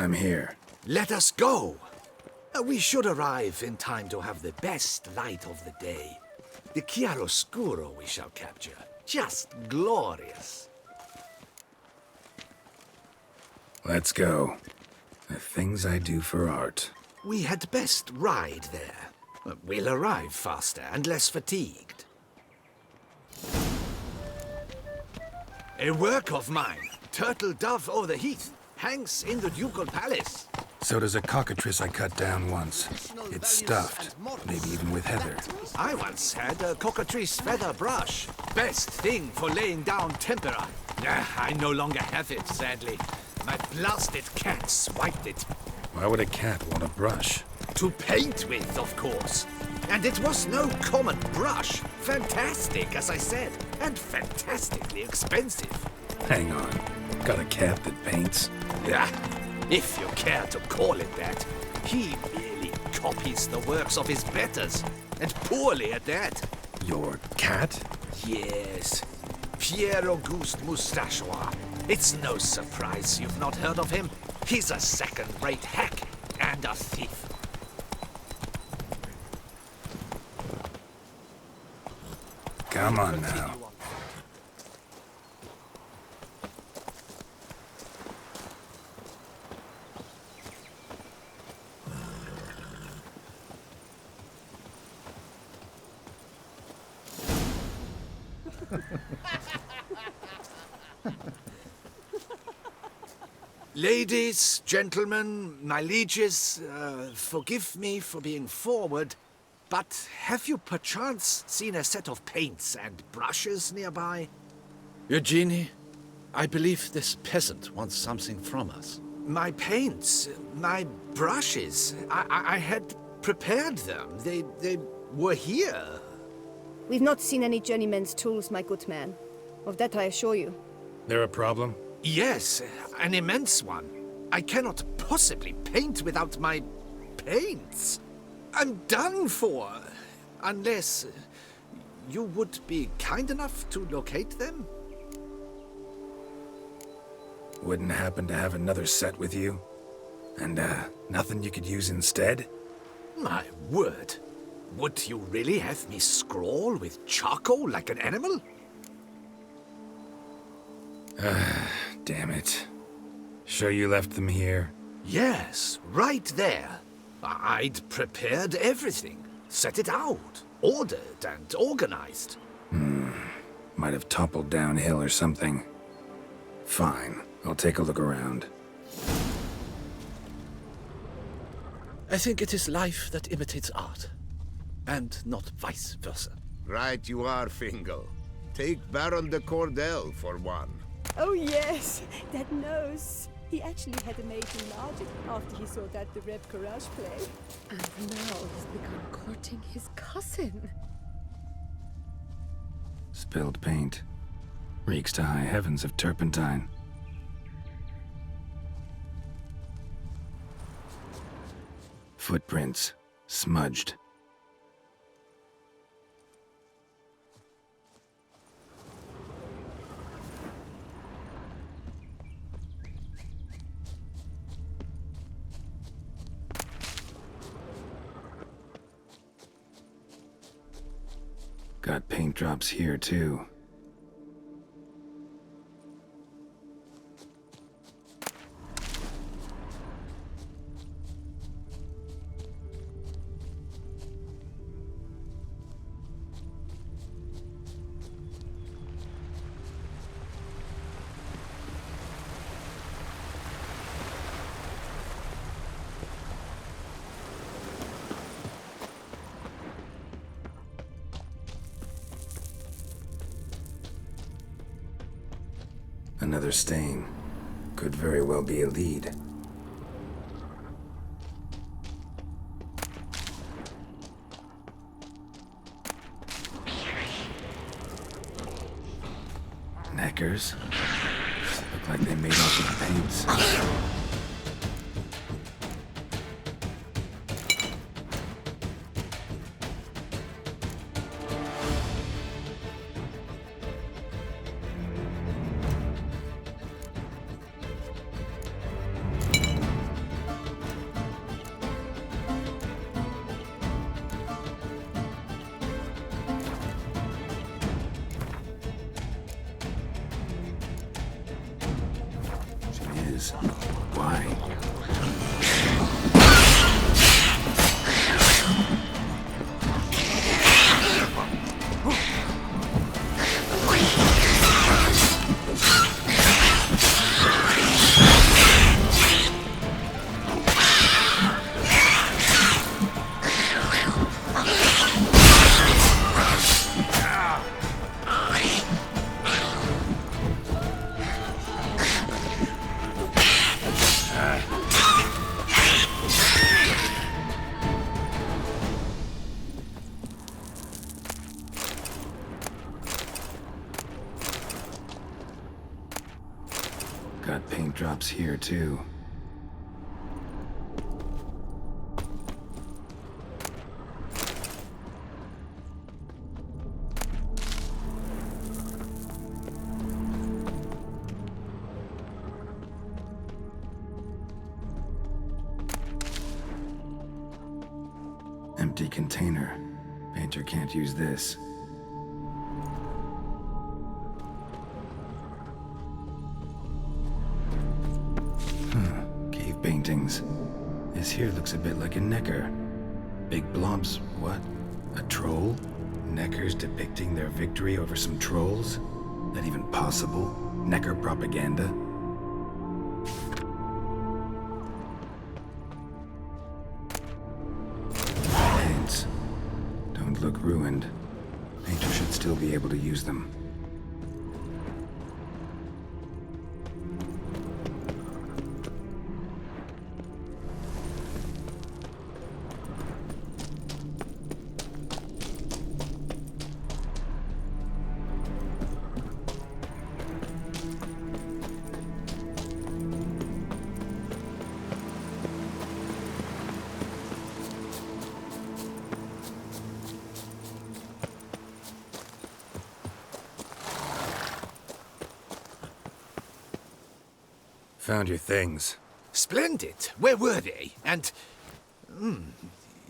I'm here. Let us go! We should arrive in time to have the best light of the day. The chiaroscuro we shall capture. Just glorious. Let's go. The things I do for art. We had best ride there. We'll arrive faster and less fatigued. A work of mine, Turtle Dove O'er the Heath, hangs in the Ducal Palace. So does a cockatrice I cut down once. It's stuffed, maybe even with heather. I once had a cockatrice feather brush. Best thing for laying down tempera. I no longer have it, sadly. My blasted cat swiped it. Why would a cat want a brush? To paint with, of course. And it was no common brush. Fantastic, as I said, and fantastically expensive. Hang on. Got a cat that paints? Yeah, if you care to call it that. He merely copies the works of his betters, and poorly at that. Your cat? Yes, Pierre-Auguste Moustachois. It's no surprise you've not heard of him. He's a second-rate hack and a thief. Come on now. Ladies, gentlemen, my lieges, forgive me for being forward, but have you perchance seen a set of paints and brushes nearby? Eugenie, I believe this peasant wants something from us. My paints, my brushes, I had prepared them. They were here. We've not seen any journeyman's tools, my good man. Of that I assure you. There a problem? Yes, an immense one. I cannot possibly paint without my paints. I'm done for. Unless you would be kind enough to locate them? Wouldn't happen to have another set with you? And, nothing you could use instead? My word. Would you really have me scrawl with charcoal like an animal? Damn it. Sure you left them here? Yes, right there. I'd prepared everything. Set it out. Ordered and organized. Might have toppled downhill or something. Fine. I'll take a look around. I think it is life that imitates art. And not vice versa. Right you are, Fingal. Take Baron de Cordel for one. Oh yes, that nose. He actually had a made enlarge it after he saw that the Reb Courage play. And now he's begun courting his cousin. Spilled paint. Reeks to high heavens of turpentine. Footprints. Smudged. Got paint drops here, too. Another stain. Could very well be a lead. Knackers? Look like they made off with paints. paintings. Why? Got paint drops here, too. Empty container. Painter can't use this. Cave paintings. This here looks a bit like a Necker. Big blobs, what? A troll? Neckers depicting their victory over some trolls? That even possible? Necker propaganda? Paints. Don't look ruined. Painter should still be able to use them. Found your things. Splendid. Where were they? And...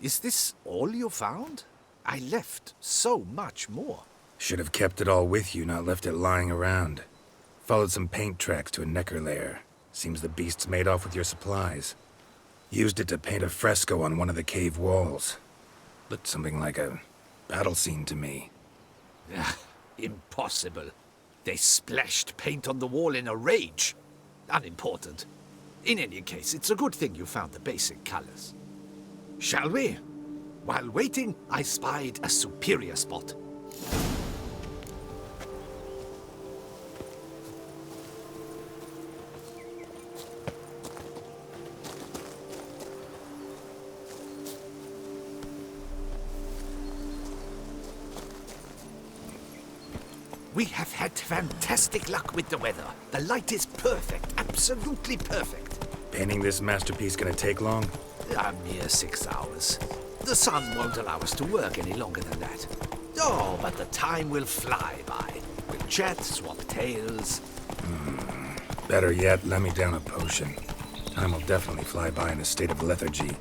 is this all you found? I left so much more. Should have kept it all with you, not left it lying around. Followed some paint tracks to a Necker lair. Seems the beast's made off with your supplies. Used it to paint a fresco on one of the cave walls. Looked something like a battle scene to me. Impossible. They splashed paint on the wall in a rage. Unimportant. In any case, it's a good thing you found the basic colors. Shall we? While waiting, I spied a superior spot. We have had fantastic luck with the weather. The light is perfect, absolutely perfect. Painting this masterpiece gonna take long? A mere 6 hours. The sun won't allow us to work any longer than that. Oh, but the time will fly by. We'll chat, swap tales. Better yet, let me down a potion. Time will definitely fly by in a state of lethargy.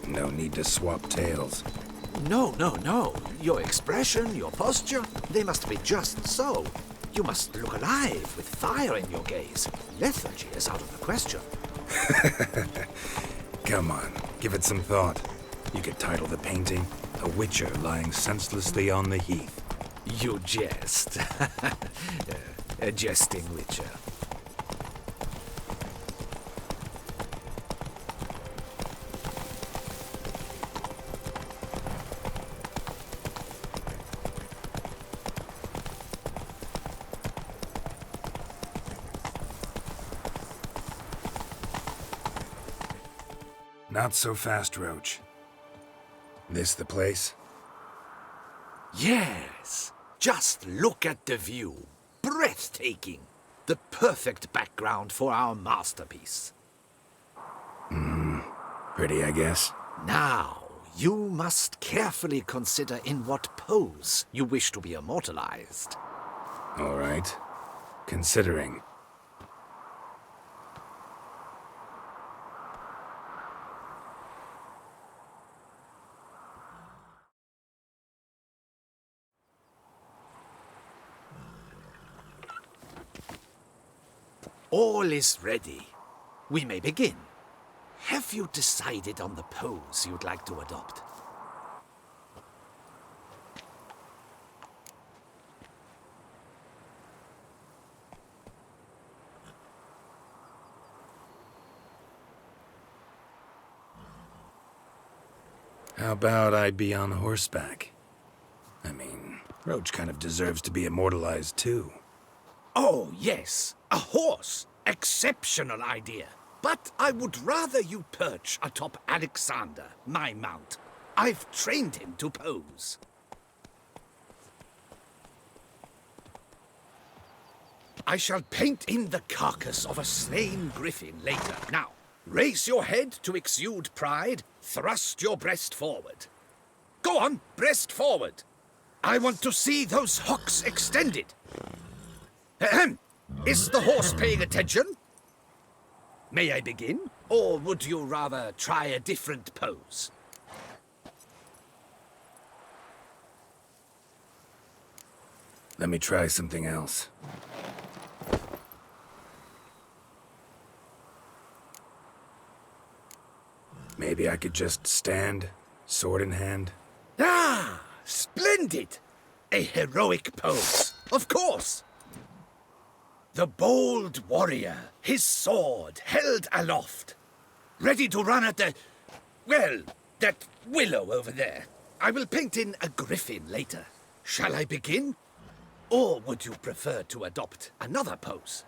No need to swap tales. No, no, no. Your expression, your posture, they must be just so. You must look alive with fire in your gaze. Lethargy is out of the question. Come on, give it some thought. You could title the painting, A Witcher Lying Senselessly on the Heath. You jest. A jesting witcher. Not so fast, Roach. This the place? Yes. Just look at the view. Breathtaking. The perfect background for our masterpiece. Pretty, I guess. Now, you must carefully consider in what pose you wish to be immortalized. All right. Considering. All is ready. we may begin. Have you decided on the pose you'd like to adopt? How about I be on horseback? I mean, Roach kind of deserves to be immortalized too. Oh, yes, a horse. Exceptional idea. But I would rather you perch atop Alexander, my mount. I've trained him to pose. I shall paint in the carcass of a slain griffin later. Now, raise your head to exude pride. Thrust your breast forward. Go on, breast forward. I want to see those hocks extended. Ahem. Is the horse paying attention? May I begin? Or would you rather try a different pose? Let me try something else. Maybe I could just stand, sword in hand. Ah, splendid! A heroic pose, of course. The bold warrior, his sword held aloft, ready to run at that willow over there. I will paint in a griffin later. Shall I begin? Or would you prefer to adopt another pose?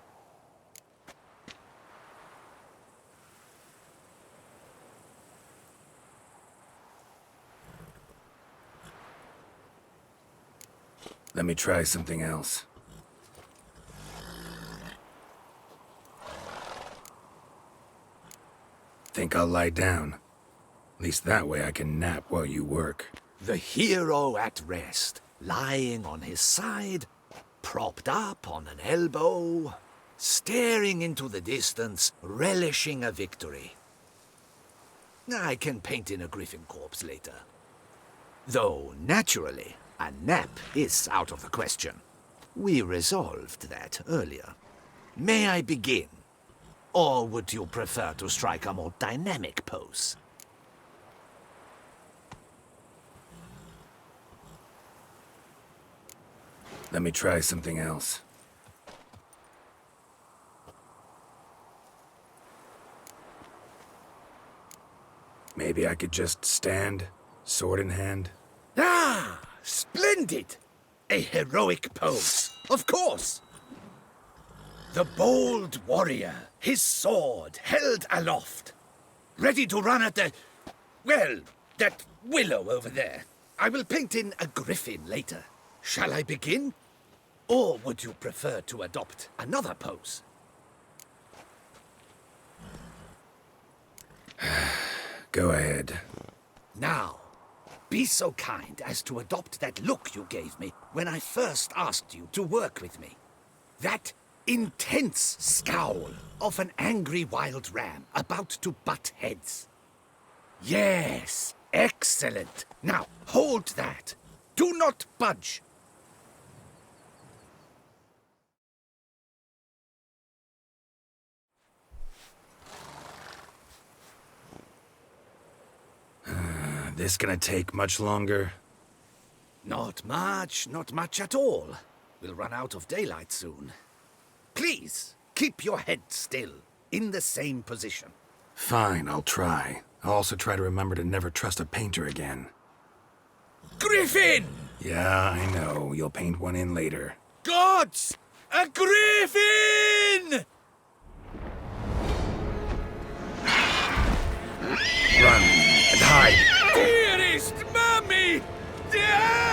Let me try something else. Think I'll lie down. At least that way I can nap while you work. The hero at rest, lying on his side, propped up on an elbow, staring into the distance, relishing a victory. I can paint in a griffin corpse later. Though, naturally, a nap is out of the question. We resolved that earlier. May I begin? Or would you prefer to strike a more dynamic pose? Let me try something else. Maybe I could just stand, sword in hand. Ah, splendid! A heroic pose, of course. The bold warrior, his sword held aloft, ready to run at that willow over there. I will paint in a griffin later. Shall I begin? Or would you prefer to adopt another pose? Go ahead. Now, be so kind as to adopt that look you gave me when I first asked you to work with me. That intense scowl of an angry wild ram about to butt heads. Yes, excellent. Now, hold that. Do not budge. This gonna take much longer? Not much at all. We'll run out of daylight soon. Please, keep your head still, in the same position. Fine, I'll try. I'll also try to remember to never trust a painter again. Griffin! Yeah, I know. You'll paint one in later. Gods! A griffin! Run and hide! Dearest Mummy! Ah!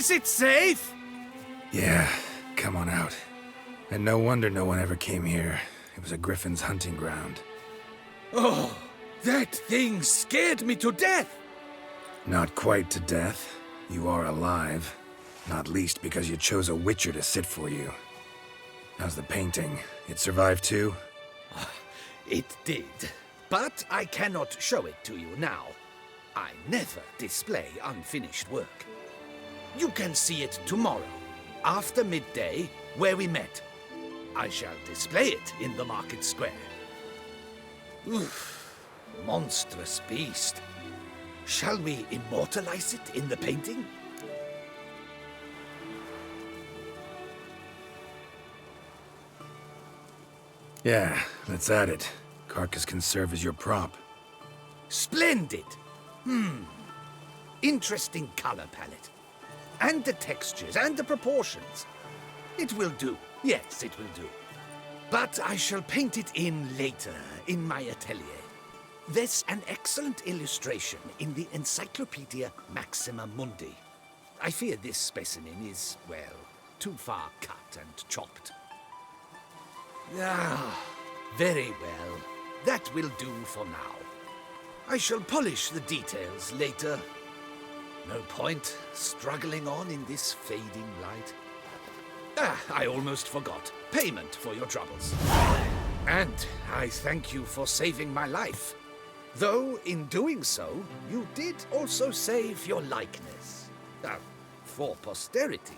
Is it safe? Yeah, come on out. And no wonder no one ever came here. It was a griffin's hunting ground. Oh, that thing scared me to death. Not quite to death. You are alive. Not least because you chose a witcher to sit for you. How's the painting? It survived too? It did. But I cannot show it to you now. I never display unfinished work. You can see it tomorrow, after midday, where we met. I shall display it in the market square. Oof, monstrous beast. Shall we immortalize it in the painting? Yeah, let's add it. Carcass can serve as your prop. Splendid! Interesting color palette. And the textures and the proportions. It will do. Yes, it will do. But I shall paint it in later, in my atelier. There's an excellent illustration in the Encyclopedia Maxima Mundi. I fear this specimen is, well, too far cut and chopped. Ah, very well. That will do for now. I shall polish the details later. No point struggling on in this fading light. Ah, I almost forgot. Payment for your troubles. And I thank you for saving my life. Though, in doing so, you did also save your likeness. For posterity.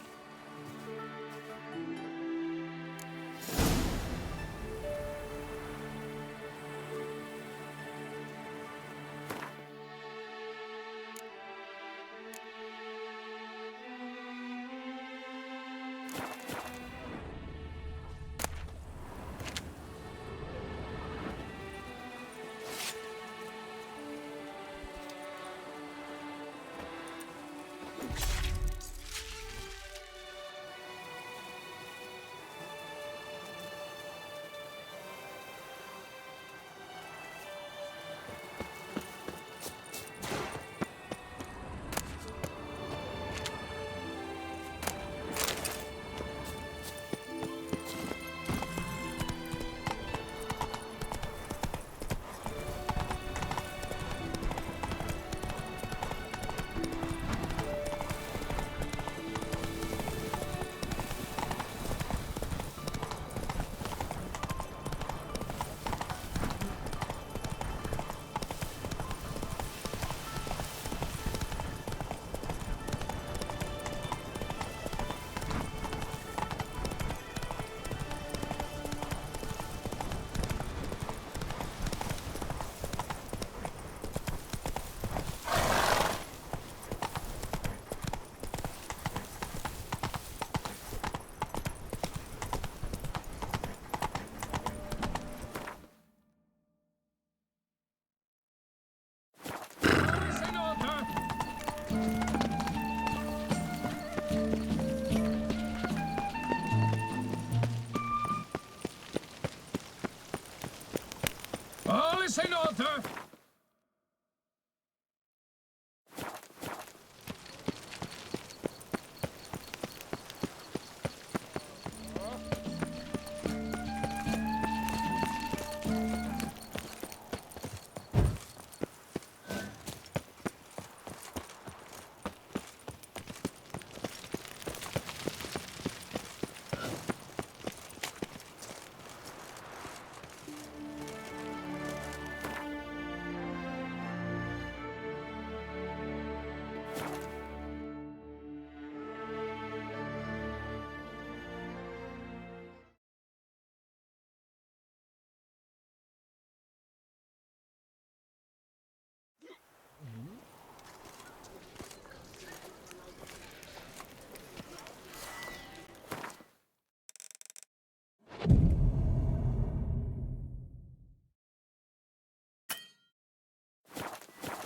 All is in order.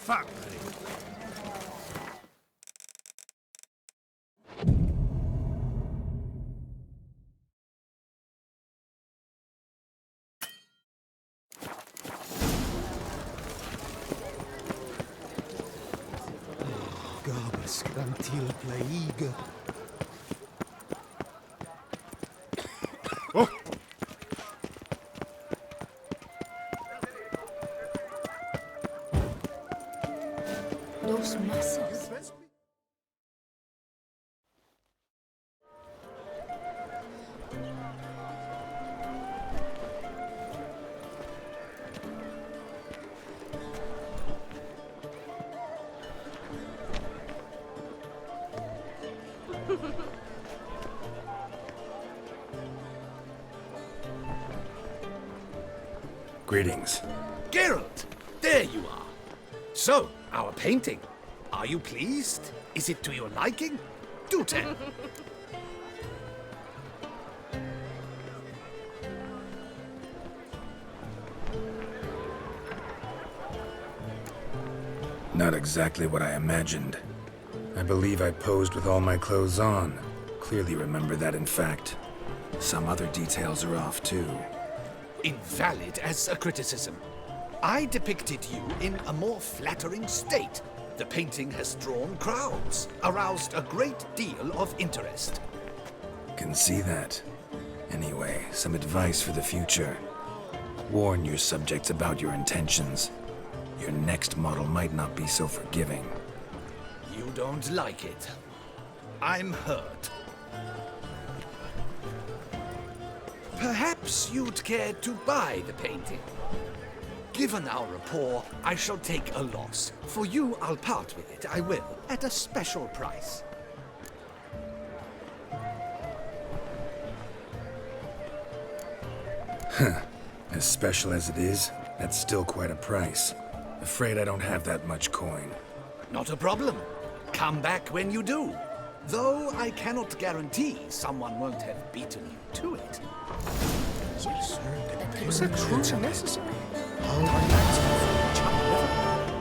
Fuck. Gabas grantil plaige. Greetings. Geralt, there you are. So, our painting. Are you pleased? Is it to your liking? Do tell. Not exactly what I imagined. I believe I posed with all my clothes on. Clearly remember that, in fact. Some other details are off, too. Invalid as a criticism. I depicted you in a more flattering state. The painting has drawn crowds, aroused a great deal of interest. Can see that. Anyway, some advice for the future. Warn your subjects about your intentions. Your next model might not be so forgiving. You don't like it. I'm hurt. Perhaps you'd care to buy the painting. Given our rapport, I shall take a loss. For you, I'll part with it, I will, at a special price. As special as it is, that's still quite a price. Afraid I don't have that much coin. Not a problem. Come back when you do. Though I cannot guarantee someone won't have beaten you to it. Was that truly necessary?